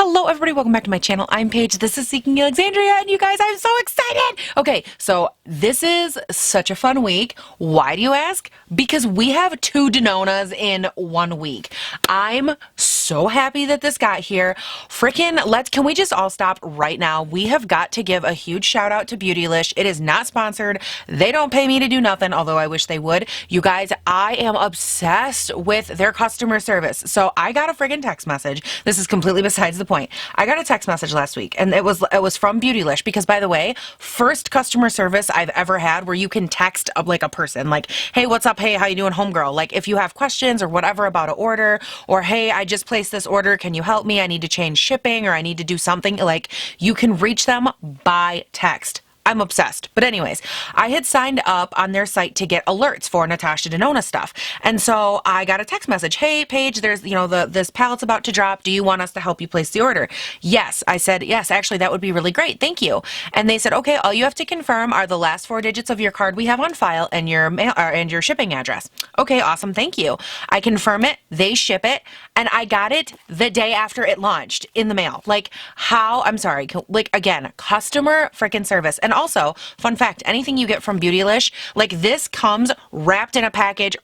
Hello everybody, welcome back to my channel. I'm Paige, this is Seeking Alexandria, and you guys, I'm so excited! Okay, so this is such a fun week. Why do you ask? Because we have 2 Denonas in 1 week. I'm so happy that this got here. Can we just all stop right now? We have got to give a huge shout out to Beautylish. It is not sponsored. They don't pay me to do nothing, although I wish they would. You guys, I am obsessed with their customer service. So I got a friggin' text message. This is completely besides the point. I got a text message last week, and it was from Beautylish, because by the way, first customer service I've ever had where you can text like a person, like, hey, what's up? Hey, how you doing, homegirl? Like if you have questions or whatever about an order, or hey, I just placed this order, can you help me? I need to change shipping, or I need to do something. Like, you can reach them by text. I'm obsessed. But anyways, I had signed up on their site to get alerts for Natasha Denona stuff. And so I got a text message. Hey, Paige, there's, this pallet's about to drop. Do you want us to help you place the order? Yes. I said, yes, actually, that would be really great. Thank you. And they said, okay, all you have to confirm are the last 4 digits of your card we have on file and your mail and your shipping address. Okay, awesome. Thank you. I confirm it. They ship it. And I got it the day after it launched in the mail. Like, I'm sorry, again, customer freaking service. And also, fun fact, anything you get from Beautylish, like this comes wrapped in a package,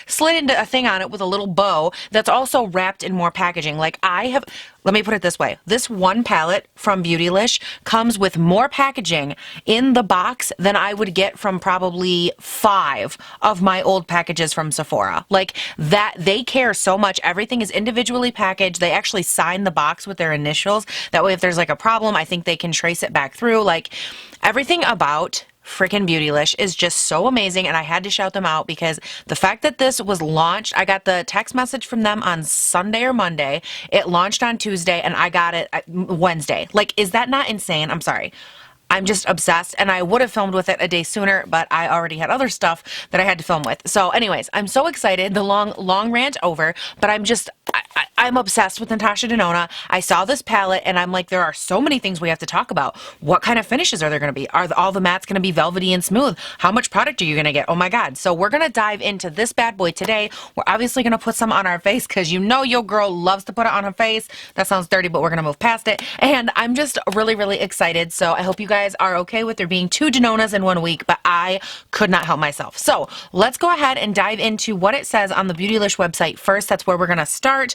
slid into a thing on it with a little bow that's also wrapped in more packaging. Like let me put it this way. This one palette from Beautylish comes with more packaging in the box than I would get from probably 5 of my old packages from Sephora. Like that, they care so much. Everything is individually packaged. They actually sign the box with their initials. That way, if there's like a problem, I think they can trace it back through. Like everything about freaking Beautylish is just so amazing, and I had to shout them out because the fact that this was launched, I got the text message from them on Sunday or Monday. It launched on Tuesday, and I got it Wednesday. Like, is that not insane? I'm sorry. I'm just obsessed, and I would have filmed with it a day sooner, but I already had other stuff that I had to film with. So anyways, I'm so excited. The long rant over, but I'm obsessed with Natasha Denona. I saw this palette, and I'm like, there are so many things we have to talk about. What kind of finishes are there going to be? Are all the mattes going to be velvety and smooth? How much product are you going to get? Oh my God. So we're going to dive into this bad boy today. We're obviously going to put some on our face because you know your girl loves to put it on her face. That sounds dirty, but we're going to move past it. And I'm just really, really excited. So I hope you guys are okay with there being 2 Denonas in 1 week, but I could not help myself. So let's go ahead and dive into what it says on the Beautylish website first. That's where we're going to start.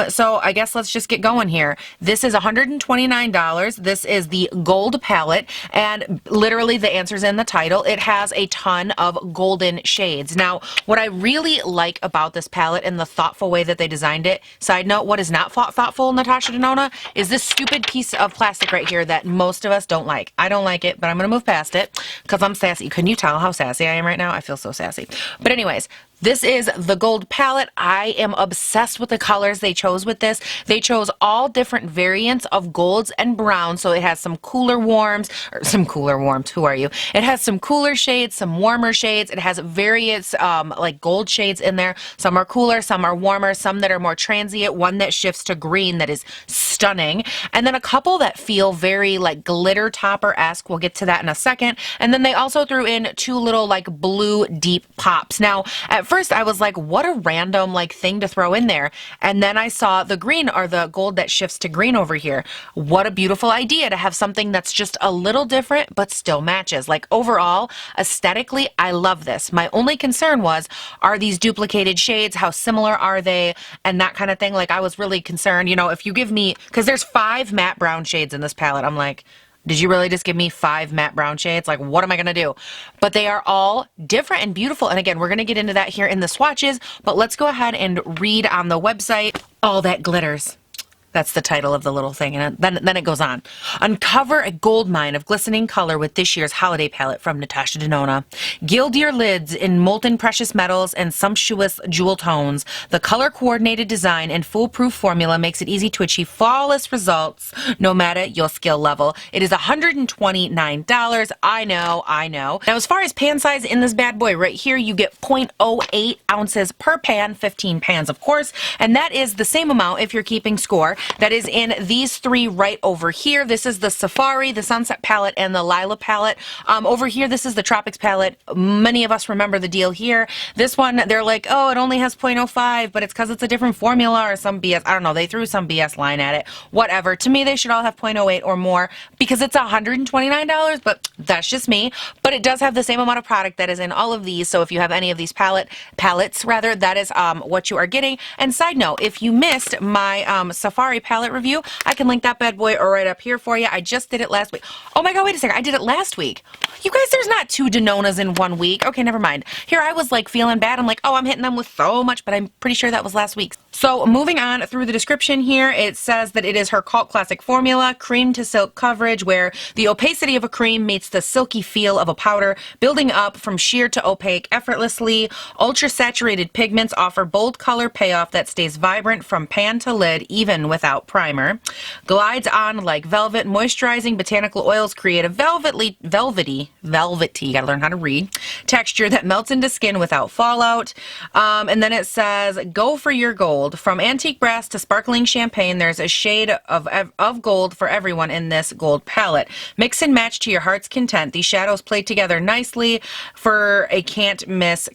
So I guess let's just get going here. This is $129. This is the gold palette, and literally the answer's in the title. It has a ton of golden shades. Now, what I really like about this palette and the thoughtful way that they designed it, side note, what is not thoughtful, Natasha Denona, is this stupid piece of plastic right here that most of us don't like. I don't like it, but I'm going to move past it because I'm sassy. Can you tell how sassy I am right now? I feel so sassy. But anyways, this is the gold palette. I am obsessed with the colors they chose with this. They chose all different variants of golds and browns. So it has some cooler warms, who are you? It has some cooler shades, some warmer shades. It has various like gold shades in there. Some are cooler, some are warmer, some that are more transient, one that shifts to green that is stunning. And then a couple that feel very like glitter topper-esque. We'll get to that in a second. And then they also threw in 2 little like blue deep pops. Now, at first I was like, what a random like thing to throw in there. And then I saw the green, or the gold that shifts to green over here. What a beautiful idea to have something that's just a little different but still matches. Like overall, aesthetically, I love this. My only concern was, are these duplicated shades? How similar are they? And that kind of thing. Like I was really concerned, if you give me, because there's 5 matte brown shades in this palette. I'm like, did you really just give me 5 matte brown shades? Like, what am I going to do? But they are all different and beautiful. And again, we're going to get into that here in the swatches, but let's go ahead and read on the website. All that glitters. That's the title of the little thing, and then it goes on. Uncover a gold mine of glistening color with this year's holiday palette from Natasha Denona. Gild your lids in molten precious metals and sumptuous jewel tones. The color-coordinated design and foolproof formula makes it easy to achieve flawless results, no matter your skill level. It is $129. I know. Now, as far as pan size in this bad boy, right here, you get 0.08 ounces per pan, 15 pans, of course, and that is the same amount if you're keeping score that is in these three right over here. This is the Safari, the Sunset palette, and the Lila palette. Over here, this is the Tropics palette. Many of us remember the deal here. This one, they're like, oh, it only has 0.05, but it's because it's a different formula or some BS. I don't know. They threw some BS line at it. Whatever. To me, they should all have 0.08 or more because it's $129, but that's just me. But it does have the same amount of product that is in all of these. So if you have any of these palettes, rather, that is what you are getting. And side note, if you missed my Safari palette review, I can link that bad boy right up here for you. I just did it last week. Oh my god, wait a second. I did it last week. You guys, there's not 2 Denonas in 1 week. Okay, never mind. Here I was like feeling bad. I'm like, oh, I'm hitting them with so much, but I'm pretty sure that was last week. So moving on through the description here, it says that it is her cult classic formula, cream to silk coverage, where the opacity of a cream meets the silky feel of a powder, building up from sheer to opaque effortlessly. Ultra saturated pigments offer bold color payoff that stays vibrant from pan to lid, even without primer. Glides on like velvet, moisturizing botanical oils create a velvety, gotta learn how to read, texture that melts into skin without fallout. And then it says, go for your gold. From antique brass to sparkling champagne, there's a shade of gold for everyone in this gold palette. Mix and match to your heart's content. These shadows play together nicely for can't miss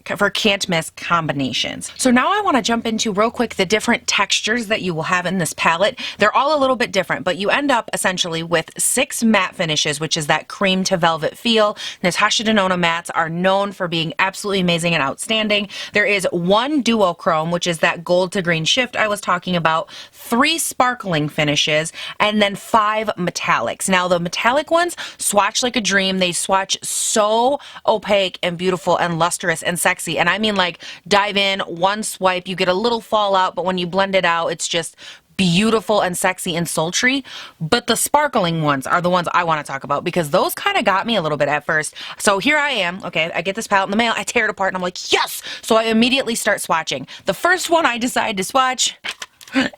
combinations. So now I want to jump into real quick the different textures that you will have in this palette. They're all a little bit different, but you end up essentially with 6 matte finishes, which is that cream to velvet feel. Natasha Denona mattes are known for being absolutely amazing and outstanding. There is 1 duochrome, which is that gold to green shift I was talking about, 3 sparkling finishes, and then 5 metallics. Now the metallic ones swatch like a dream. They swatch so opaque and beautiful and lustrous and sexy. And I mean, like, dive in, 1 swipe, you get a little fallout, but when you blend it out, it's just beautiful and sexy and sultry. But the sparkling ones are the ones I want to talk about because those kind of got me a little bit at first. So here I am. Okay, I get this palette in the mail. I tear it apart and I'm like, yes! So I immediately start swatching. The first one I decide to swatch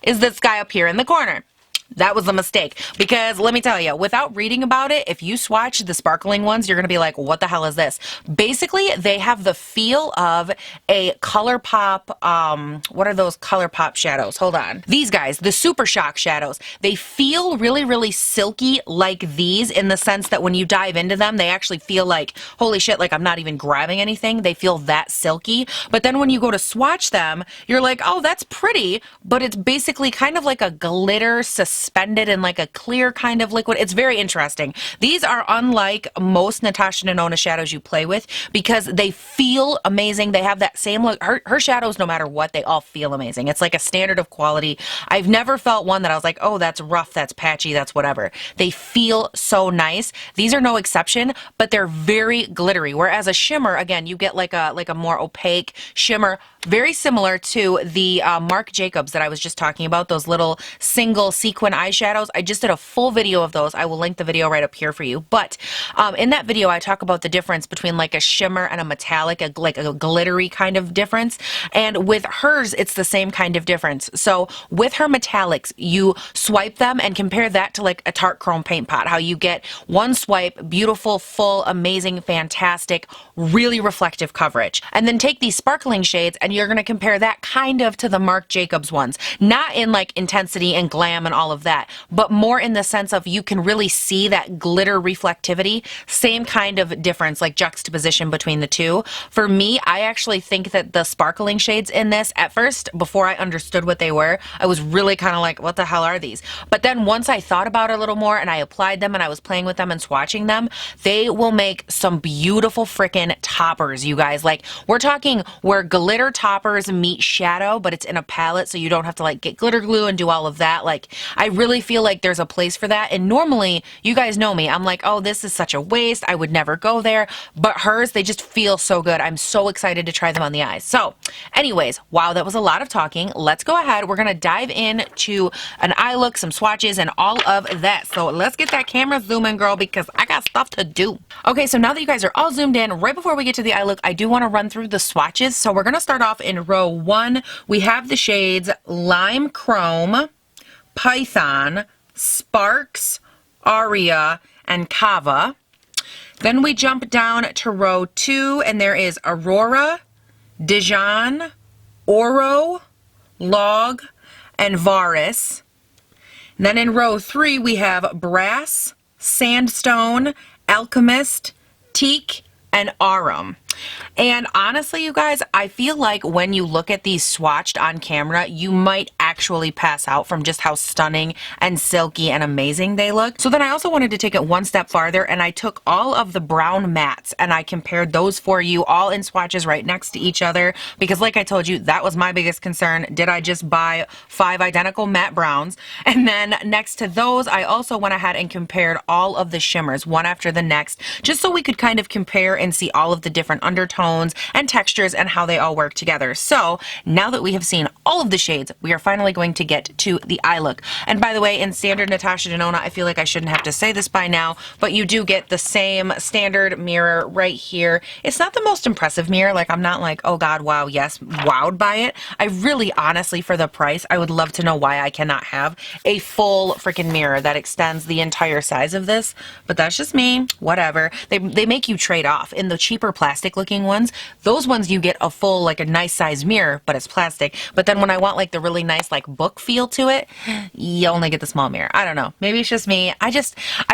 is this guy up here in the corner. That was a mistake because let me tell you, without reading about it, if you swatch the sparkling ones, you're going to be like, what the hell is this? Basically, they have the feel of a ColourPop, what are those ColourPop shadows? Hold on. These guys, the Super Shock shadows, they feel really, really silky like these in the sense that when you dive into them, they actually feel like, holy shit, like I'm not even grabbing anything. They feel that silky. But then when you go to swatch them, you're like, oh, that's pretty, but it's basically kind of like a glitter suspended in like a clear kind of liquid. It's very interesting. These are unlike most Natasha Denona shadows you play with because they feel amazing. They have that same look. Her shadows, no matter what, they all feel amazing. It's like a standard of quality. I've never felt one that I was like, oh, that's rough, that's patchy, that's whatever. They feel so nice. These are no exception, but they're very glittery. Whereas a shimmer, again, you get like a more opaque shimmer, very similar to the Marc Jacobs that I was just talking about, those little single sequin eyeshadows. I just did a full video of those. I will link the video right up here for you. But in that video, I talk about the difference between like a shimmer and a metallic, like a glittery kind of difference. And with hers, it's the same kind of difference. So with her metallics, you swipe them and compare that to like a Tarte Chrome paint pot, how you get 1 swipe, beautiful, full, amazing, fantastic, really reflective coverage. And then take these sparkling shades and you're going to compare that kind of to the Marc Jacobs ones. Not in like intensity and glam and all of that, but more in the sense of you can really see that glitter reflectivity. Same kind of difference, like juxtaposition between the two. For me, I actually think that the sparkling shades in this, at first, before I understood what they were, I was really kind of like, what the hell are these? But then once I thought about it a little more and I applied them and I was playing with them and swatching them, they will make some beautiful freaking toppers, you guys. Like, we're talking where glitter toppers meet shadow, but it's in a palette, so you don't have to like get glitter glue and do all of that. Like, I really feel like there's a place for that. And normally, you guys know me, I'm like, oh, this is such a waste. I would never go there. But hers, they just feel so good. I'm so excited to try them on the eyes. So anyways, wow, that was a lot of talking. Let's go ahead. We're going to dive into an eye look, some swatches, and all of that. So let's get that camera zooming, girl, because I got stuff to do. Okay, so now that you guys are all zoomed in, right before we get to the eye look, I do want to run through the swatches. So we're going to start off in row 1. We have the shades Lime Chrome, Python, Sparks, Aria, and Kava. Then we jump down to row 2, and there is Aurora, Dijon, Oro, Log, and Varus. Then in row 3, we have Brass, Sandstone, Alchemist, Teak, and Aurum. And honestly, you guys, I feel like when you look at these swatched on camera, you might actually pass out from just how stunning and silky and amazing they look. So then I also wanted to take it one step farther, and I took all of the brown mattes and I compared those for you all in swatches right next to each other, because like I told you, that was my biggest concern. Did I just buy 5 identical matte browns? And then next to those, I also went ahead and compared all of the shimmers one after the next, just so we could kind of compare and see all of the different undertones and textures and how they all work together. So now that we have seen all of the shades, we are finally going to get to the eye look. And by the way, in standard Natasha Denona, I feel like I shouldn't have to say this by now, but you do get the same standard mirror right here. It's not the most impressive mirror. Like, I'm not like, oh god, wow, yes, wowed by it. I really, honestly, for the price, I would love to know why I cannot have a full freaking mirror that extends the entire size of this, but that's just me. Whatever. They make you trade off. In the cheaper plastic looking ones, those ones you get a full, like a nice size mirror, but it's plastic. But then when I want like the really nice like book feel to it, you only get the small mirror. I don't know. Maybe it's just me. I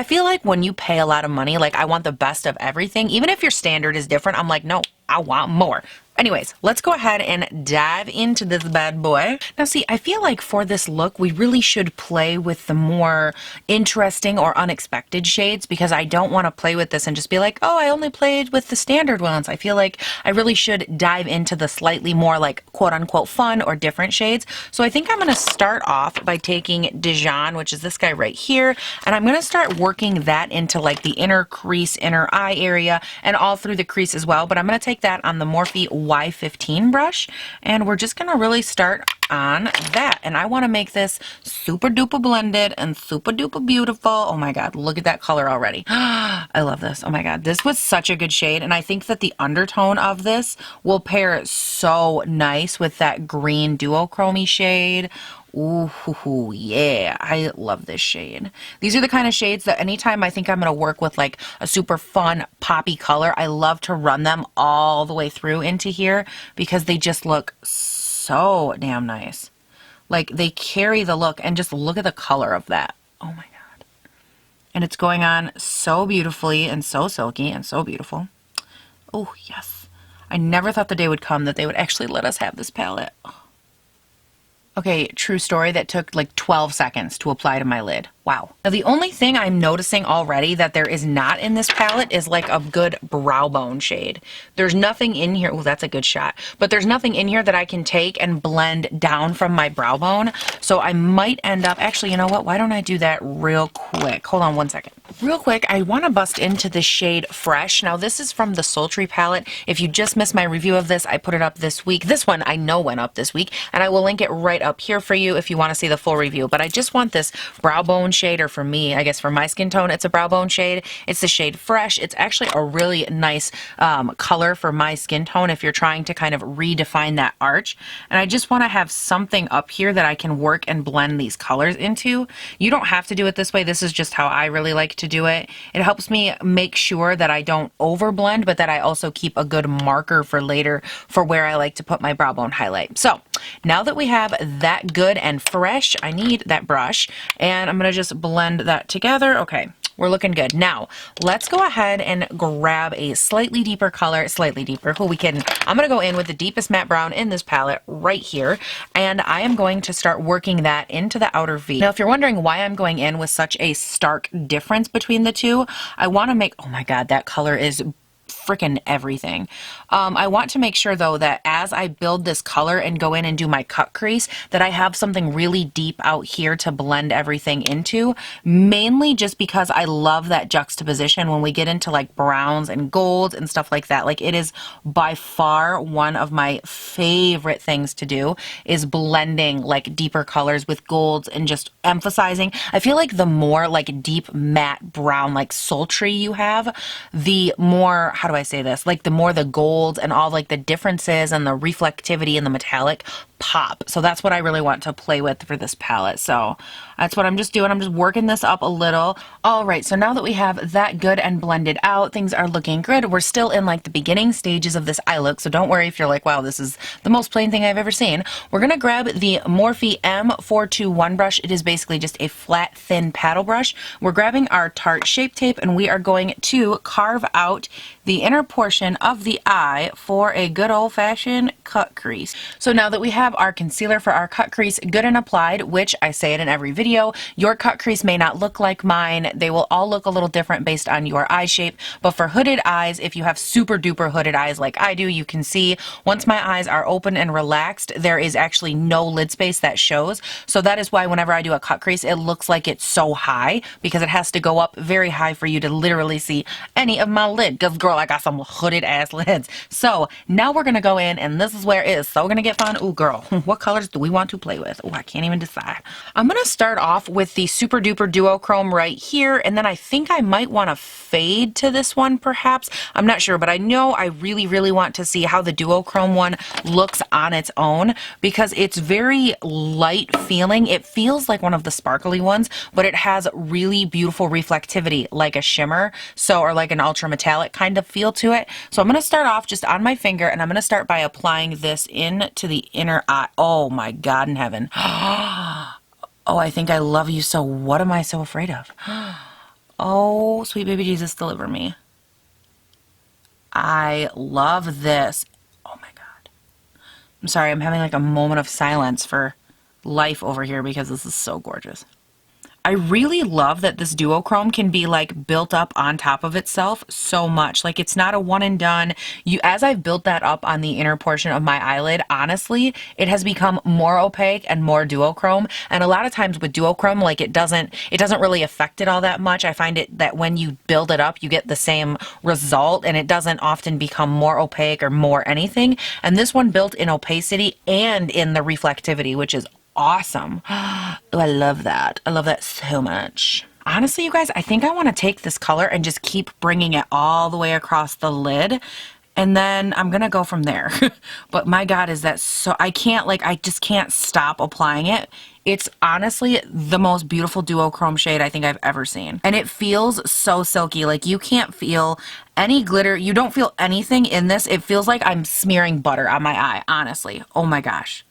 feel like when you pay a lot of money, like I want the best of everything. Even if your standard is different, I'm like, no, I want more. Anyways, let's go ahead and dive into this bad boy. Now see, I feel like for this look, we really should play with the more interesting or unexpected shades, because I don't want to play with this and just be like, oh, I only played with the standard ones. I feel like I really should dive into the slightly more like quote unquote fun or different shades. So I think I'm going to start off by taking Dijon, which is this guy right here, and I'm going to start working that into like the inner crease, inner eye area, and all through the crease as well. But I'm going to take that on the Morphe Y15 brush, and we're just gonna really start on that. And I want to make this super duper blended and super duper beautiful. Oh my god, look at that color already. I love this. Oh my god, this was such a good shade, and I think that the undertone of this will pair so nice with that green duochrome shade. Ooh, yeah, I love this shade. These are the kind of shades that anytime I think I'm going to work with like a super fun poppy color, I love to run them all the way through into here, because they just look so damn nice. Like, they carry the look, and just look at the color of that. Oh my god. And it's going on so beautifully and so silky and so beautiful. Oh, yes. I never thought the day would come that they would actually let us have this palette. Okay, true story, that took like 12 seconds to apply to my lid. Wow. Now the only thing I'm noticing already that there is not in this palette is like a good brow bone shade. There's nothing in here. Oh, that's a good shot. But there's nothing in here that I can take and blend down from my brow bone. So I might end up, actually, you know what? Why don't I do that real quick? Hold on one second. Real quick, I want to bust into the shade Fresh. Now this is from the Sultry palette. If you just missed my review of this, I put it up this week. This one I know went up this week, and I will link it right up here for you if you want to see the full review. But I just want this brow bone shade, or for me, I guess for my skin tone, it's a brow bone shade. It's the shade Fresh. It's actually a really nice color for my skin tone if you're trying to kind of redefine that arch. And I just want to have something up here that I can work and blend these colors into. You don't have to do it this way. This is just how I really like to do it. It helps me make sure that I don't over blend, but that I also keep a good marker for later for where I like to put my brow bone highlight. So now that we have that good and fresh, I need that brush, and I'm going to just blend that together. Okay, we're looking good. Now, let's go ahead and grab a slightly deeper color, I'm going to go in with the deepest matte brown in this palette right here, and I am going to start working that into the outer V. Now, if you're wondering why I'm going in with such a stark difference between the two, I want to make, oh my god, that color is freaking everything. I want to make sure though that as I build this color and go in and do my cut crease, that I have something really deep out here to blend everything into, mainly just because I love that juxtaposition when we get into like browns and golds and stuff like that. Like, it is by far one of my favorite things to do, is blending like deeper colors with golds and just emphasizing. I feel like the more like deep matte brown, like sultry you have, the more, how do I say this? Like, the more the golds and all like the differences and the reflectivity and the metallic pop. So that's what I really want to play with for this palette. So that's what I'm just doing. I'm just working this up a little. All right, so now that we have that good and blended out, things are looking good. We're still in like the beginning stages of this eye look, so don't worry if you're like, wow, this is the most plain thing I've ever seen. We're gonna grab the Morphe M421 brush. It is basically just a flat, thin paddle brush. We're grabbing our Tarte Shape Tape, and we are going to carve out the inner portion of the eye for a good old-fashioned cut crease. So now that we have our concealer for our cut crease good and applied, which I say it in every video, your cut crease may not look like mine. They will all look a little different based on your eye shape, but for hooded eyes, if you have super duper hooded eyes like I do, you can see once my eyes are open and relaxed, there is actually no lid space that shows. So that is why whenever I do a cut crease, it looks like it's so high, because it has to go up very high for you to literally see any of my lid, because girl, I got some hooded ass lids. So now we're gonna go in, and this is where it is so gonna get fun. Ooh girl, what colors do we want to play with? Oh, I can't even decide. I'm gonna start off with the Super Duper Duochrome right here, and then I think I might want to fade to this one perhaps. I'm not sure, but I know I really want to see how the Duochrome one looks on its own, because it's very light feeling. It feels like one of the sparkly ones, but it has really beautiful reflectivity, like a shimmer, so, or like an ultra metallic kind of feel to it. So I'm going to start off just on my finger, and I'm going to start by applying this into the inner eye. Oh my God in heaven. Oh, I think I love you, so what am I so afraid of? Oh, sweet baby Jesus, deliver me. I love this. Oh my God. I'm sorry, I'm having like a moment of silence for life over here because this is so gorgeous. I really love that this duochrome can be like built up on top of itself so much. Like it's not a one and done. As I've built that up on the inner portion of my eyelid, honestly, it has become more opaque and more duochrome. And a lot of times with duochrome, like it doesn't really affect it all that much. I find it that when you build it up, you get the same result, and it doesn't often become more opaque or more anything. And this one built in opacity and in the reflectivity, which is awesome. Oh, I love that. I love that so much. Honestly, you guys, I think I want to take this color and just keep bringing it all the way across the lid. And then I'm going to go from there. But my God, is that so, I just can't stop applying it. It's honestly the most beautiful duochrome shade I think I've ever seen. And it feels so silky. Like you can't feel any glitter. You don't feel anything in this. It feels like I'm smearing butter on my eye, honestly. Oh my gosh.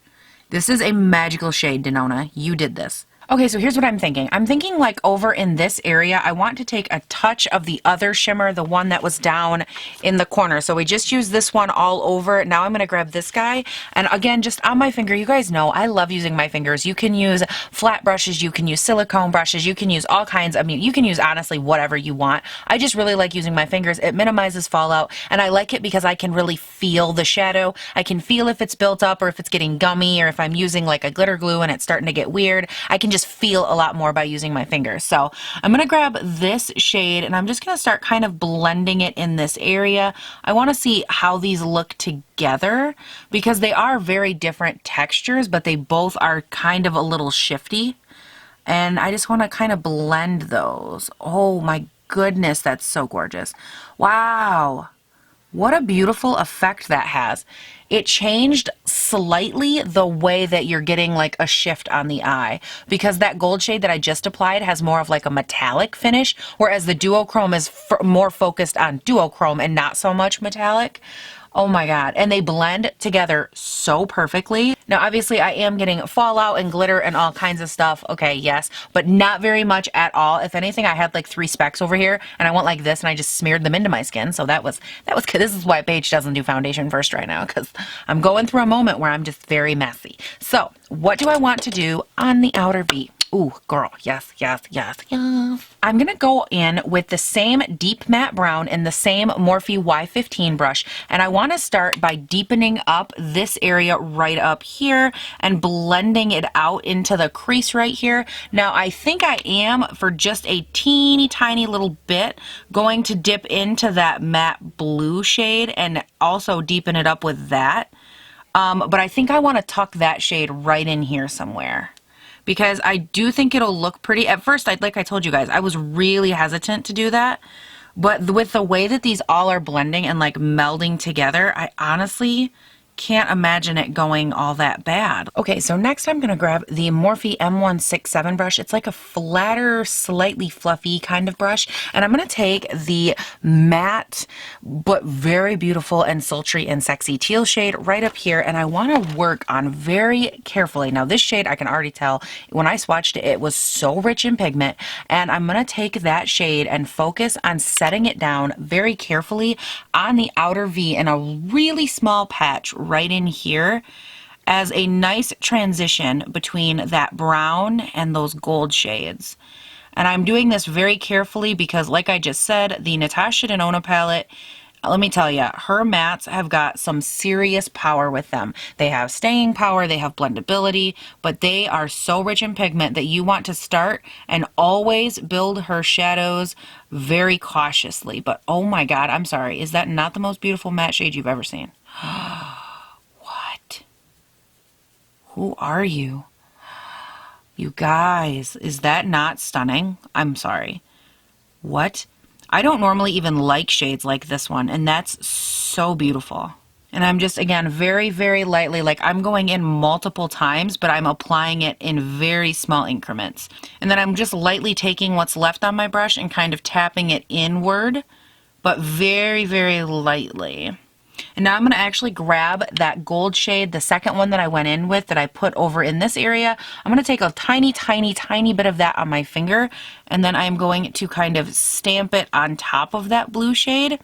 This is a magical shade, Denona. You did this. Okay, so here's what I'm thinking. I'm thinking like over in this area, I want to take a touch of the other shimmer, the one that was down in the corner. So we just used this one all over. Now I'm going to grab this guy. And again, just on my finger, you guys know I love using my fingers. You can use flat brushes, you can use silicone brushes, you can use all kinds. I mean, you can use honestly whatever you want. I just really like using my fingers. It minimizes fallout, and I like it because I can really feel the shadow. I can feel if it's built up or if it's getting gummy, or if I'm using like a glitter glue and it's starting to get weird. I can just feel a lot more by using my fingers. So I'm going to grab this shade, and I'm just going to start kind of blending it in this area. I want to see how these look together because they are very different textures, but they both are kind of a little shifty. And I just want to kind of blend those. Oh my goodness, that's so gorgeous. Wow. What a beautiful effect that has. It changed slightly the way that you're getting like a shift on the eye, because that gold shade that I just applied has more of like a metallic finish, whereas the duochrome is more focused on duochrome and not so much metallic. Oh my God. And they blend together so perfectly. Now, obviously I am getting fallout and glitter and all kinds of stuff. Okay, yes, but not very much at all. If anything, I had like 3 specks over here, and I went like this and I just smeared them into my skin. So that was good. This is why Paige doesn't do foundation first right now, because I'm going through a moment where I'm just very messy. So what do I want to do on the outer V? Ooh, girl, yes, yes, yes, yes. I'm going to go in with the same deep matte brown and the same Morphe Y15 brush, and I want to start by deepening up this area right up here and blending it out into the crease right here. Now, I think I am, for just a teeny tiny little bit, going to dip into that matte blue shade and also deepen it up with that. But I think I want to tuck that shade right in here somewhere, because I do think it'll look pretty. At first, like I told you guys, I was really hesitant to do that. But with the way that these all are blending and like melding together, I honestly can't imagine it going all that bad. Okay, so next I'm gonna grab the Morphe M167 brush. It's like a flatter, slightly fluffy kind of brush, and I'm gonna take the matte but very beautiful and sultry and sexy teal shade right up here, and I wanna work on very carefully. Now this shade, I can already tell, when I swatched it, it was so rich in pigment, and I'm gonna take that shade and focus on setting it down very carefully on the outer V in a really small patch right in here as a nice transition between that brown and those gold shades. And I'm doing this very carefully because, like I just said, the Natasha Denona palette, let me tell you, her mattes have got some serious power with them. They have staying power, they have blendability, but they are so rich in pigment that you want to start and always build her shadows very cautiously. But oh my God, I'm sorry, is that not the most beautiful matte shade you've ever seen? What? Who are you? You guys, is that not stunning? I'm sorry. What? I don't normally even like shades like this one, and that's so beautiful. And I'm just, again, very, very lightly, like I'm going in multiple times, but I'm applying it in very small increments. And then I'm just lightly taking what's left on my brush and kind of tapping it inward, but very, very lightly. And now I'm going to actually grab that gold shade, the second one that I went in with that I put over in this area. I'm going to take a tiny, tiny, tiny bit of that on my finger, and then I'm going to kind of stamp it on top of that blue shade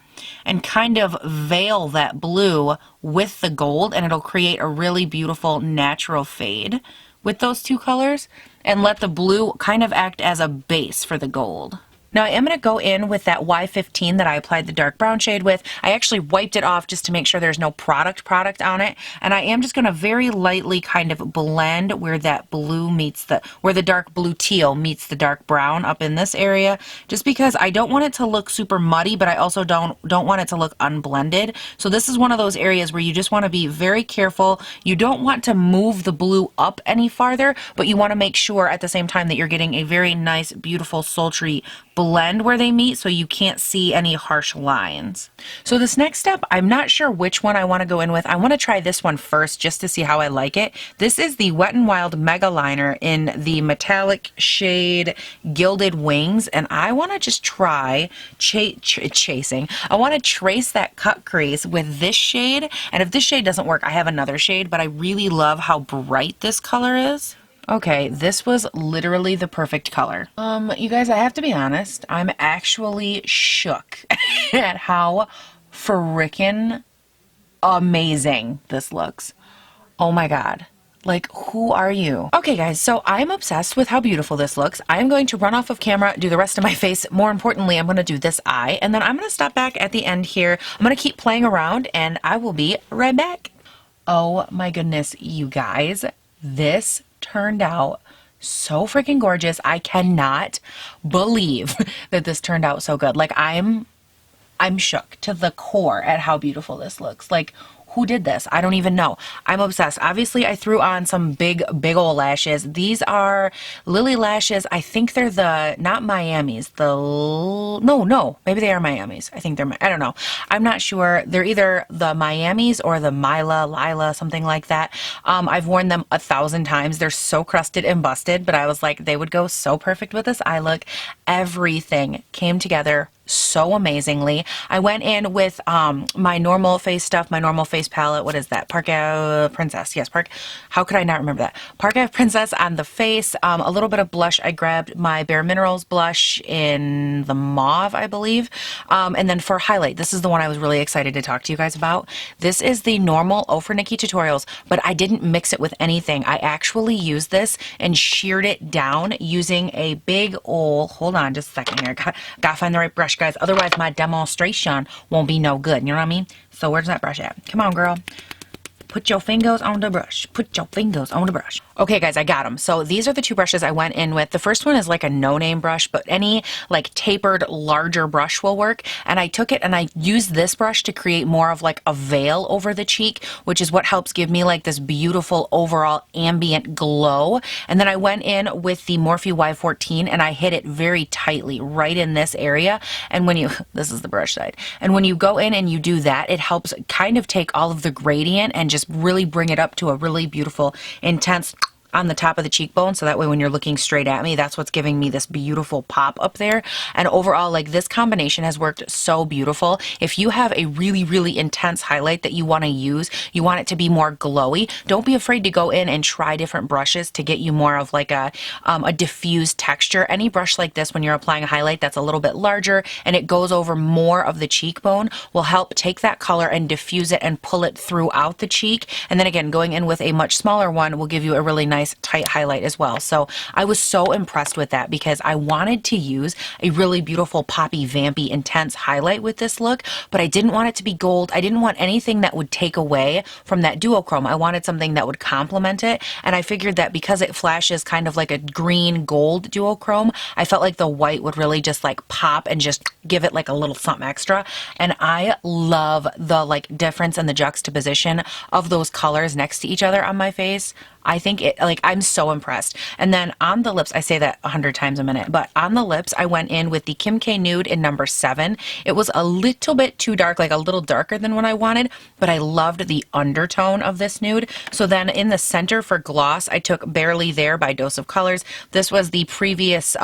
and kind of veil that blue with the gold, and it'll create a really beautiful natural fade with those two colors, and let the blue kind of act as a base for the gold. Now I am going to go in with that Y15 that I applied the dark brown shade with. I actually wiped it off just to make sure there's no product on it. And I am just going to very lightly kind of blend where that blue meets where the dark blue teal meets the dark brown up in this area. Just because I don't want it to look super muddy, but I also don't want it to look unblended. So this is one of those areas where you just want to be very careful. You don't want to move the blue up any farther, but you want to make sure at the same time that you're getting a very nice, beautiful, sultry blend where they meet so you can't see any harsh lines. So this next step, I'm not sure which one I want to go in with. I want to try this one first just to see how I like it. This is the Wet n Wild Mega Liner in the metallic shade Gilded Wings, and I want to just try chasing. I want to trace that cut crease with this shade, and if this shade doesn't work, I have another shade, but I really love how bright this color is. Okay, this was literally the perfect color. You guys, I have to be honest, I'm actually shook at how frickin' amazing this looks. Oh my God. Like, who are you? Okay, guys, so I'm obsessed with how beautiful this looks. I'm going to run off of camera, do the rest of my face. More importantly, I'm going to do this eye, and then I'm going to stop back at the end here. I'm going to keep playing around, and I will be right back. Oh my goodness, you guys, this turned out so freaking gorgeous. I cannot believe that this turned out so good. Like I'm shook to the core at how beautiful this looks. Like, who did this? I don't even know. I'm obsessed. Obviously, I threw on some big old lashes. These are Lily lashes. I think they're the, not Miami's, no, maybe they are Miami's. I think they're, I don't know. I'm not sure. They're either the Miami's or the Lila, something like that. I've worn them 1,000 times. They're so crusted and busted, but I was like, they would go so perfect with this eye look. Everything came together so amazingly. I went in with my normal face stuff, my normal face palette. What is that? Park Ave Princess. Yes, how could I not remember that? Park Ave Princess on the face. A little bit of blush. I grabbed my Bare Minerals blush in the mauve, I believe. And then for highlight, this is the one I was really excited to talk to you guys about. This is the normal O for Nikki Tutorials, but I didn't mix it with anything. I actually used this and sheared it down using a big old, hold on just a second here. Gotta find the right brush, guys. Otherwise, my demonstration won't be no good. You know what I mean? So where's that brush at? Come on, girl. Put your fingers on the brush. Put your fingers on the brush. Okay, guys, I got them. So these are the two brushes I went in with. The first one is like a no-name brush, but any like tapered, larger brush will work. And I took it and I used this brush to create more of like a veil over the cheek, which is what helps give me like this beautiful overall ambient glow. And then I went in with the Morphe Y14 and I hit it very tightly right in this area. And when you, this is the brush side. And when you go in and you do that, it helps kind of take all of the gradient and just just really bring it up to a really beautiful, intense on the top of the cheekbone, so that way when you're looking straight at me, that's what's giving me this beautiful pop up there. And overall, like, this combination has worked so beautiful. If you have a really, really intense highlight that you want to use, you want it to be more glowy, don't be afraid to go in and try different brushes to get you more of like a diffused texture. Any brush like this, when you're applying a highlight that's a little bit larger and it goes over more of the cheekbone, will help take that color and diffuse it and pull it throughout the cheek. And then again, going in with a much smaller one will give you a really nice tight highlight as well. So I was so impressed with that because I wanted to use a really beautiful poppy, vampy, intense highlight with this look, but I didn't want it to be gold. I didn't want anything that would take away from that duochrome. I wanted something that would complement it, and I figured that because it flashes kind of like a green gold duochrome, I felt like the white would really just like pop and just give it like a little something extra. And I love the like difference and the juxtaposition of those colors next to each other on my face. I think it, like, I'm so impressed. And then on the lips, I say that 100 times a minute, but on the lips, I went in with the Kim K Nude in number 7. It was a little bit too dark, like a little darker than what I wanted, but I loved the undertone of this nude. So then in the center for gloss, I took Barely There by Dose of Colors. This was the previous, the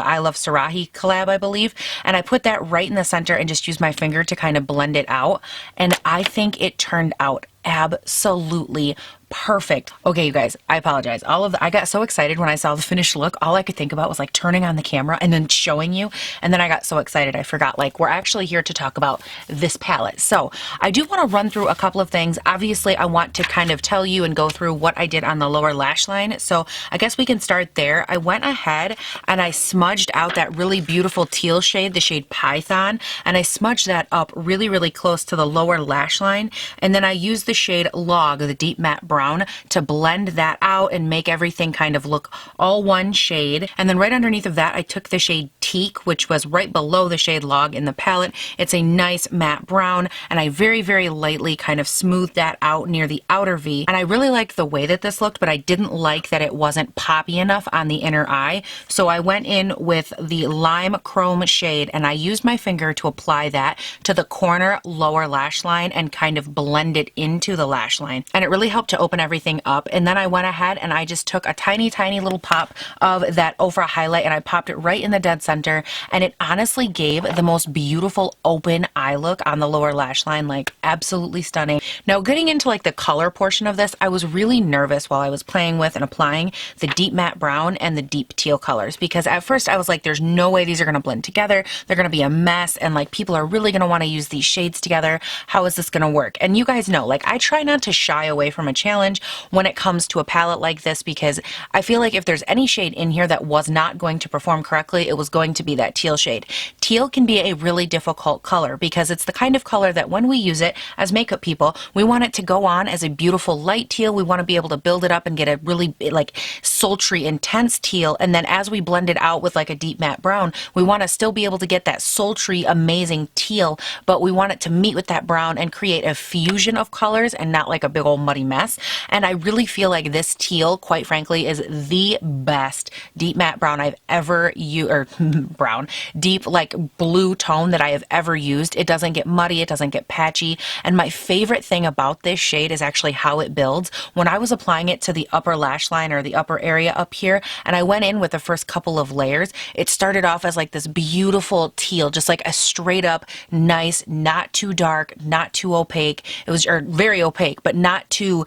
I Love Sarahi collab, I believe. And I put that right in the center and just used my finger to kind of blend it out. And I think it turned out absolutely perfect. Okay, you guys, I apologize. I got so excited when I saw the finished look. All I could think about was like turning on the camera and then showing you. And then I got so excited I forgot, like, we're actually here to talk about this palette. So I do want to run through a couple of things. Obviously, I want to kind of tell you and go through what I did on the lower lash line. So I guess we can start there. I went ahead and I smudged out that really beautiful teal shade, the shade Python, and I smudged that up really, really close to the lower lash line. And then I used the shade Log, the deep matte brown, to blend that out and make everything kind of look all one shade. And then right underneath of that, I took the shade Teak, which was right below the shade Log in the palette. It's a nice matte brown, and I very, very lightly kind of smoothed that out near the outer V. And I really liked the way that this looked, but I didn't like that it wasn't poppy enough on the inner eye. So I went in with the Lime Chrome shade, and I used my finger to apply that to the corner lower lash line and kind of blend it into the lash line. And it really helped to open everything up. And then I went ahead and I just took a tiny, tiny little pop of that Ofra highlight and I popped it right in the dead center. And it honestly gave the most beautiful open eye look on the lower lash line, like absolutely stunning. Now getting into like the color portion of this, I was really nervous while I was playing with and applying the deep matte brown and the deep teal colors, because at first I was like, there's no way these are going to blend together. They're going to be a mess. And like, people are really going to want to use these shades together. How is this going to work? And you guys know, like, I try not to shy away from a challenge when it comes to a palette like this, because I feel like if there's any shade in here that was not going to perform correctly, it was going to be that teal shade. Teal can be a really difficult color because it's the kind of color that when we use it as makeup people, we want it to go on as a beautiful light teal. We want to be able to build it up and get a really like sultry, intense teal. And then as we blend it out with like a deep matte brown, we want to still be able to get that sultry, amazing teal, but we want it to meet with that brown and create a fusion of colors and not like a big old muddy mess. And I really feel like this teal, quite frankly, is the best deep matte brown I've ever used, or brown, deep like blue tone that I have ever used. It doesn't get muddy, it doesn't get patchy. And my favorite thing about this shade is actually how it builds. When I was applying it to the upper lash line or the upper area up here, and I went in with the first couple of layers, it started off as like this beautiful teal, just like a straight up nice, not too dark, not too opaque. It was very opaque, but not too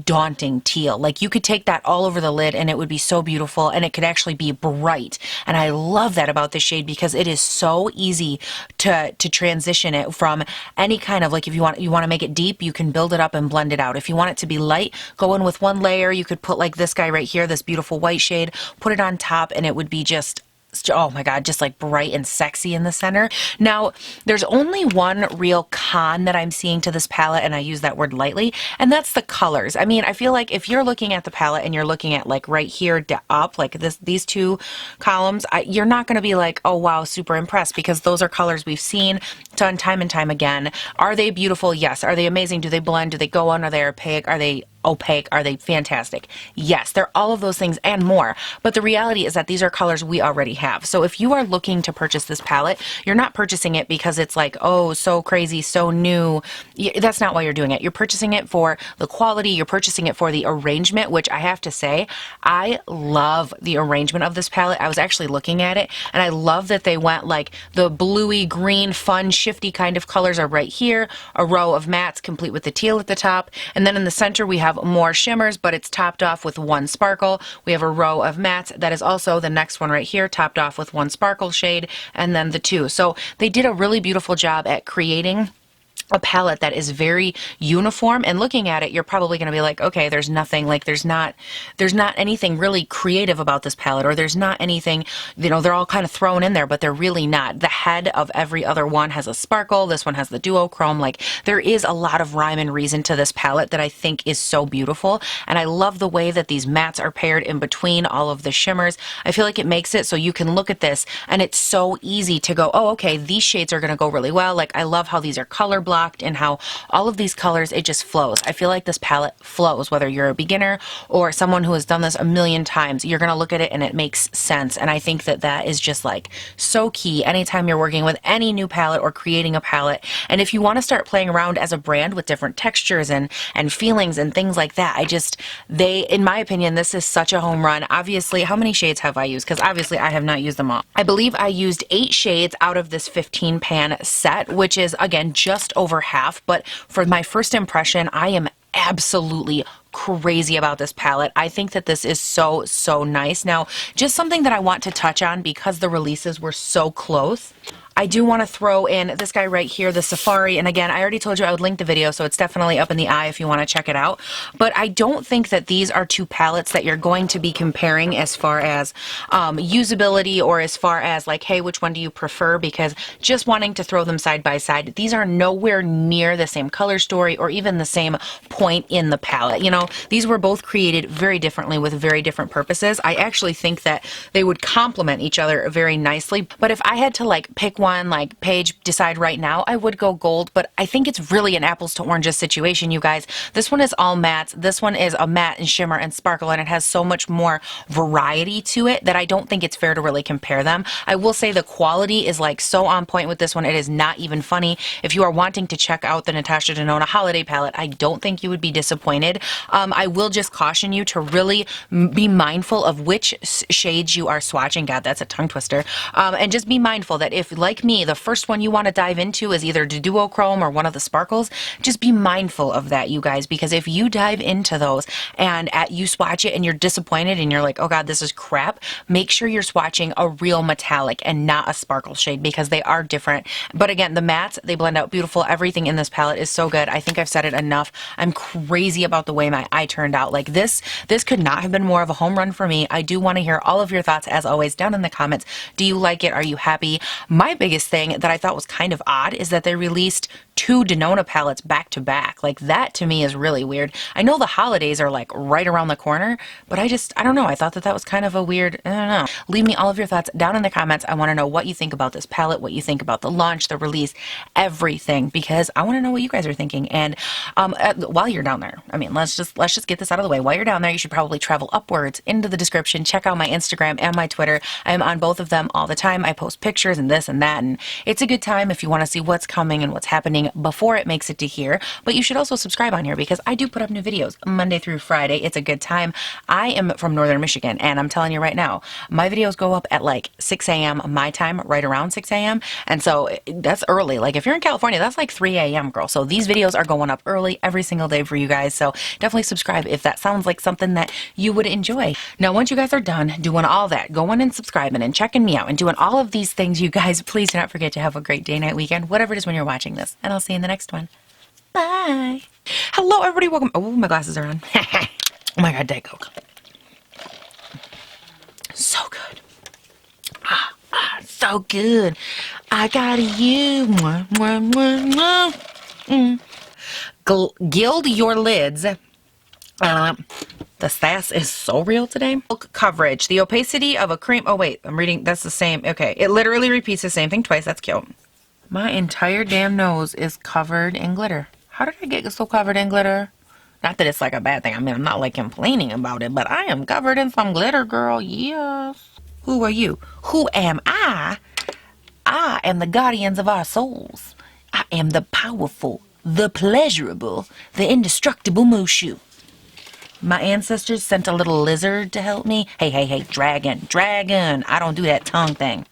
daunting teal. Like, you could take that all over the lid and it would be so beautiful, and it could actually be bright. And I love that about this shade because it is so easy to transition it from any kind of, like, if you want to make it deep, you can build it up and blend it out. If you want it to be light, go in with one layer. You could put like this guy right here, this beautiful white shade, put it on top, and it would be just, oh my God, just like bright and sexy in the center. Now, there's only one real con that I'm seeing to this palette, and I use that word lightly, and that's the colors. I mean, I feel like if you're looking at the palette and you're looking at like right here up, like these two columns, you're not going to be like, oh wow, super impressed, because those are colors we've seen done time and time again. Are they beautiful? Yes. Are they amazing? Do they blend? Do they go on? Are they opaque? Are they opaque? Are they fantastic? Yes, they're all of those things and more. But the reality is that these are colors we already have. So if you are looking to purchase this palette, you're not purchasing it because it's like, oh, so crazy, so new. That's not why you're doing it. You're purchasing it for the quality. You're purchasing it for the arrangement, which I have to say, I love the arrangement of this palette. I was actually looking at it, and I love that they went like the bluey, green, fun, shifty kind of colors are right here, a row of mattes complete with the teal at the top, and then in the center we have more shimmers, but it's topped off with one sparkle. We have a row of mattes that is also the next one right here, topped off with one sparkle shade, and then the two. So they did a really beautiful job at creating a palette that is very uniform, and looking at it, you're probably going to be like, okay, there's nothing, like there's not anything really creative about this palette, or there's not anything, you know, they're all kind of thrown in there, but they're really not. The head of every other one has a sparkle. This one has the duochrome. Like, there is a lot of rhyme and reason to this palette that I think is so beautiful, and I love the way that these mattes are paired in between all of the shimmers. I feel like it makes it so you can look at this and it's so easy to go, oh, okay, these shades are going to go really well. Like, I love how these are color blocked and how all of these colors, it just flows. I feel like this palette flows, whether you're a beginner or someone who has done this a million times. You're going to look at it and it makes sense, and I think that that is just like so key anytime you're working with any new palette or creating a palette. And if you want to start playing around as a brand with different textures and feelings and things like that, in my opinion, this is such a home run. Obviously, how many shades have I used? Because obviously I have not used them all. I believe I used 8 shades out of this 15 pan set, which is again just over half, but for my first impression, I am absolutely crazy about this palette. I think that this is so, so nice. Now, just something that I want to touch on because the releases were so close. I do want to throw in this guy right here, the Safari, and again, I already told you I would link the video, so it's definitely up in the eye if you want to check it out, but I don't think that these are two palettes that you're going to be comparing as far as usability, or as far as like, hey, which one do you prefer, because just wanting to throw them side by side, these are nowhere near the same color story or even the same point in the palette. You know, these were both created very differently with very different purposes. I actually think that they would complement each other very nicely, but if I had to like pick one, like Paige, decide right now, I would go gold, but I think it's really an apples to oranges situation, you guys. This one is all mattes. This one is a matte and shimmer and sparkle, and it has so much more variety to it that I don't think it's fair to really compare them. I will say the quality is like so on point with this one. It is not even funny. If you are wanting to check out the Natasha Denona holiday palette, I don't think you would be disappointed. I will just caution you to really be mindful of which shades you are swatching. God, that's a tongue twister. And just be mindful that if, like me, the first one you want to dive into is either the duochrome or one of the sparkles, just be mindful of that, you guys, because if you dive into those and you swatch it and you're disappointed and you're like, oh God, this is crap, make sure you're swatching a real metallic and not a sparkle shade, because they are different. But again, the mattes, they blend out beautiful. Everything in this palette is so good. I think I've said it enough. I'm crazy about the way my eye turned out. Like this could not have been more of a home run for me. I do want to hear all of your thoughts, as always, down in the comments. Do you like it? Are you happy? My biggest thing that I thought was kind of odd is that they released 2 Denona palettes back to back. Like, that to me is really weird. I know the holidays are like right around the corner, but I don't know. I thought that was kind of a weird, I don't know. Leave me all of your thoughts down in the comments. I want to know what you think about this palette, what you think about the launch, the release, everything, because I want to know what you guys are thinking. And while you're down there, I mean, let's just get this out of the way. While you're down there, you should probably travel upwards into the description. Check out my Instagram and my Twitter. I am on both of them all the time. I post pictures and this and that, and it's a good time if you want to see what's coming and what's happening before it makes it to here. But you should also subscribe on here, because I do put up new videos Monday through Friday. It's a good time. I am from Northern Michigan, and I'm telling you right now, my videos go up at like 6 a.m. my time, right around 6 a.m. And so that's early. Like, if you're in California, that's like 3 a.m., girl. So these videos are going up early every single day for you guys. So definitely subscribe if that sounds like something that you would enjoy. Now, once you guys are done doing all that, going and subscribing and checking me out and doing all of these things, you guys, please do not forget to have a great day, night, weekend, whatever it is when you're watching this. And I'll see you in the next one. Bye. Hello, everybody. Welcome. Oh, my glasses are on. Oh my God, Diet Coke. So good. So good. I got you. Mwah, mwah, mwah, mwah. Gild your lids. The sass is so real today. Book coverage. The opacity of a cream. Oh, wait. I'm reading. That's the same. Okay. It literally repeats the same thing twice. That's cute. My entire damn nose is covered in glitter. How did I get so covered in glitter? Not that it's like a bad thing. I mean, I'm not like complaining about it, but I am covered in some glitter, girl. Yes. Who are you? Who am I? I am the guardians of our souls. I am the powerful, the pleasurable, the indestructible Mushu. My ancestors sent a little lizard to help me. Hey, hey, hey, dragon, dragon. I don't do that tongue thing.